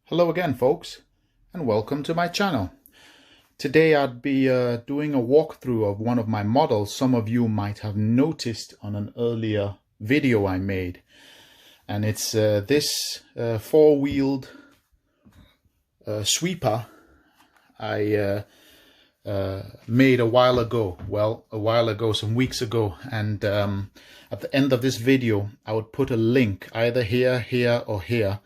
Hello again, folks, and welcome to my channel. Today I'd be doing a walkthrough of one of my models some of you might have noticed on an earlier video I made. And it's this four-wheeled sweeper I made a while ago. Well, a while ago, some weeks ago. And at the end of this video, I would put a link either here, here, or here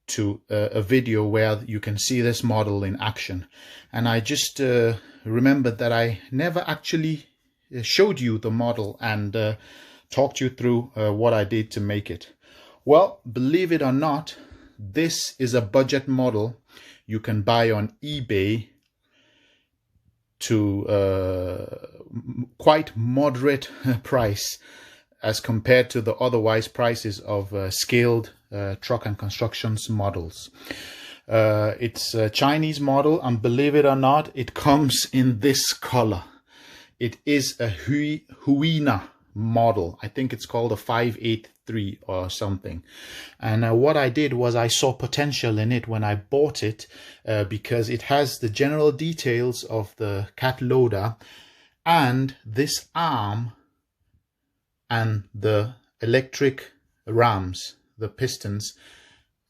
to a video where you can see this model in action. And I just remembered that I never actually showed you the model and talked you through what I did to make it. Well, believe it or not, this is a budget model you can buy on eBay to quite moderate price as compared to the otherwise prices of scaled truck and constructions models. It's a Chinese model, and believe it or not, it comes in this color. It is a Huina model. I think it's called a 583 or something. And what I did was I saw potential in it when I bought it because it has the general details of the cat loader, and this arm and the electric rams, the pistons,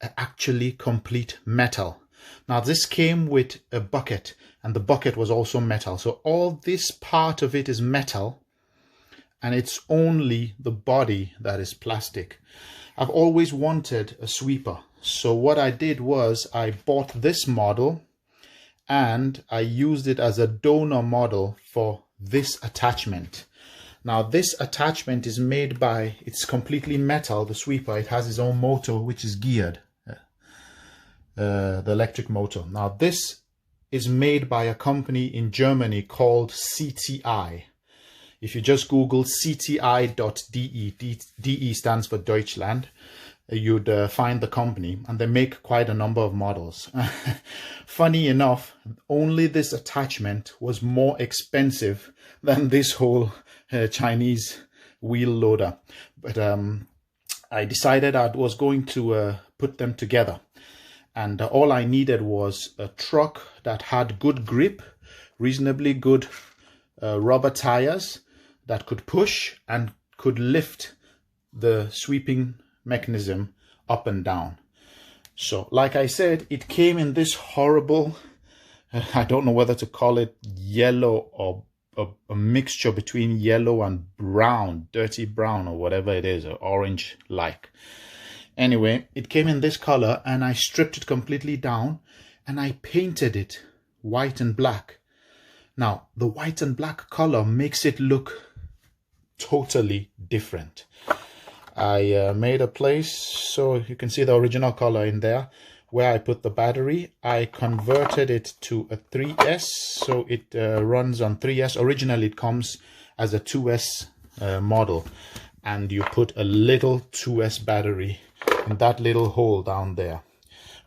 are actually complete metal. Now this came with a bucket, and the bucket was also metal. So all this part of it is metal, and it's only the body that is plastic. I've always wanted a sweeper. So what I did was I bought this model and I used it as a donor model for this attachment. Now this attachment is made by, it's completely metal, the sweeper. It has its own motor which is geared, the electric motor. Now this is made by a company in Germany called CTI. If you just Google cti.de, DE stands for Deutschland, you'd find the company, and they make quite a number of models. Funny enough, only this attachment was more expensive than this whole Chinese wheel loader. But I decided I was going to put them together. And all I needed was a truck that had good grip, reasonably good rubber tires that could push and could lift the sweeping mechanism up and down. So like I said, it came in this horrible, I don't know whether to call it yellow or a mixture between yellow and brown, dirty brown, or whatever it is, or orange like. Anyway, it came in this color, and I stripped it completely down and I painted it white and black. Now the white and black color makes it look totally different. I made a place so you can see the original color in there where I put the battery. I converted it to a 3S, so it runs on 3S. Originally it comes as a 2S model, and you put a little 2S battery in that little hole down there.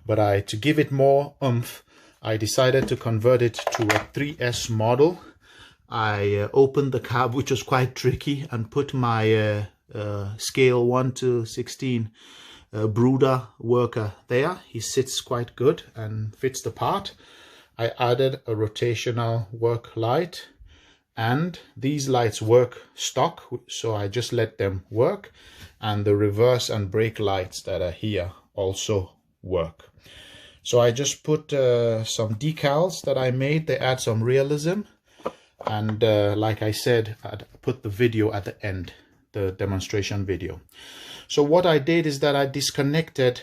But to give it more oomph, I decided to convert it to a 3S model. I opened the cab, which was quite tricky, and put my scale 1 to 16 brooder worker there. He sits quite good and fits the part. I added a rotational work light, and these lights work stock, so I just let them work, and the reverse and brake lights that are here also work. So I just put some decals that I made. They add some realism, and like I said, I'd put the video at the end, the demonstration video. So what I did is that I disconnected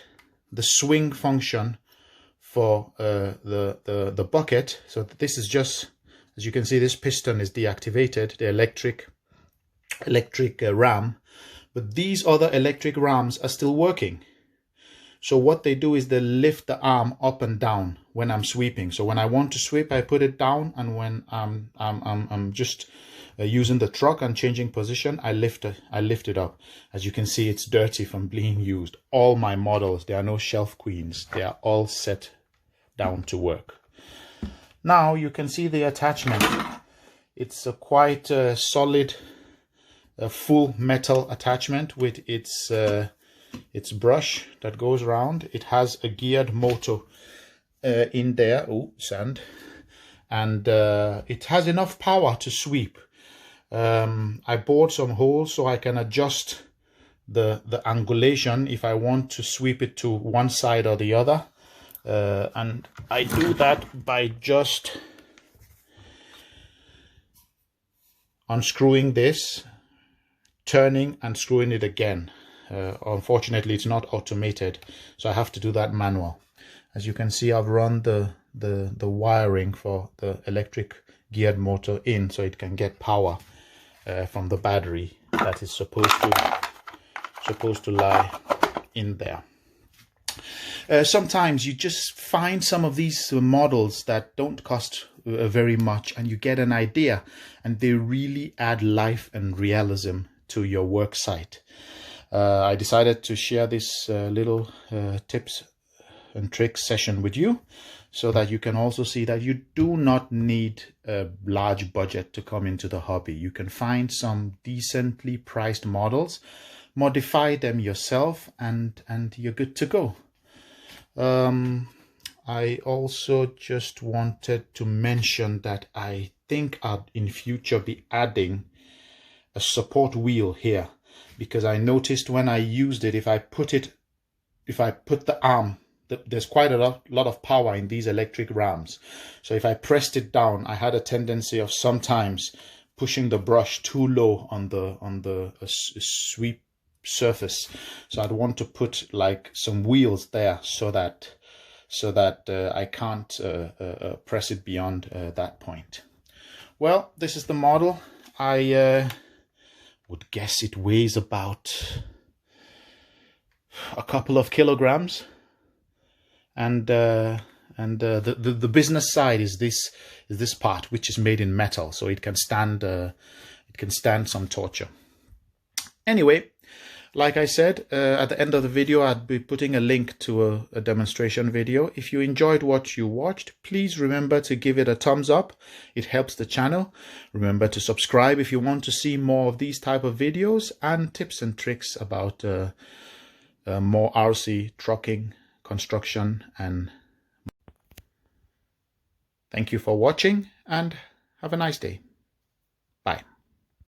the swing function for the bucket. So this is just, as you can see, this piston is deactivated, the electric ram, but these other electric rams are still working. So what they do is they lift the arm up and down when I'm sweeping. So when I want to sweep, I put it down, and when I'm just using the truck and changing position, I lift it up. As you can see, it's dirty from being used. All my models, there are no shelf queens. They are all set down to work. Now you can see the attachment. It's a quite solid, full metal attachment with its its brush that goes around. It has a geared motor in there. Oh, sand. And it has enough power to sweep. I bored some holes so I can adjust the angulation if I want to sweep it to one side or the other. And I do that by just unscrewing this, turning and screwing it again. Unfortunately, it's not automated, so I have to do that manual. As you can see, I've run the wiring for the electric geared motor in so it can get power from the battery that is supposed to lie in there. Sometimes you just find some of these models that don't cost very much, and you get an idea, and they really add life and realism to your work site. I decided to share this little tips and tricks session with you, so that you can also see that you do not need a large budget to come into the hobby. You can find some decently priced models, modify them yourself, and you're good to go. I also just wanted to mention that I think I'll in future be adding a support wheel here, because I noticed when I used it, if I put the arm, there's quite a lot of power in these electric rams. So if I pressed it down, I had a tendency of sometimes pushing the brush too low on the sweep surface. So I'd want to put like some wheels there so that I can't press it beyond that point. Well, this is the model. I would guess it weighs about a couple of kilograms. And the business side is this part, which is made in metal, so it can stand some torture. Anyway, like I said, at the end of the video, I'd be putting a link to a demonstration video. If you enjoyed what you watched, please remember to give it a thumbs up. It helps the channel. Remember to subscribe if you want to see more of these type of videos and tips and tricks about more RC trucking, construction, and thank you for watching, and have a nice day. Bye.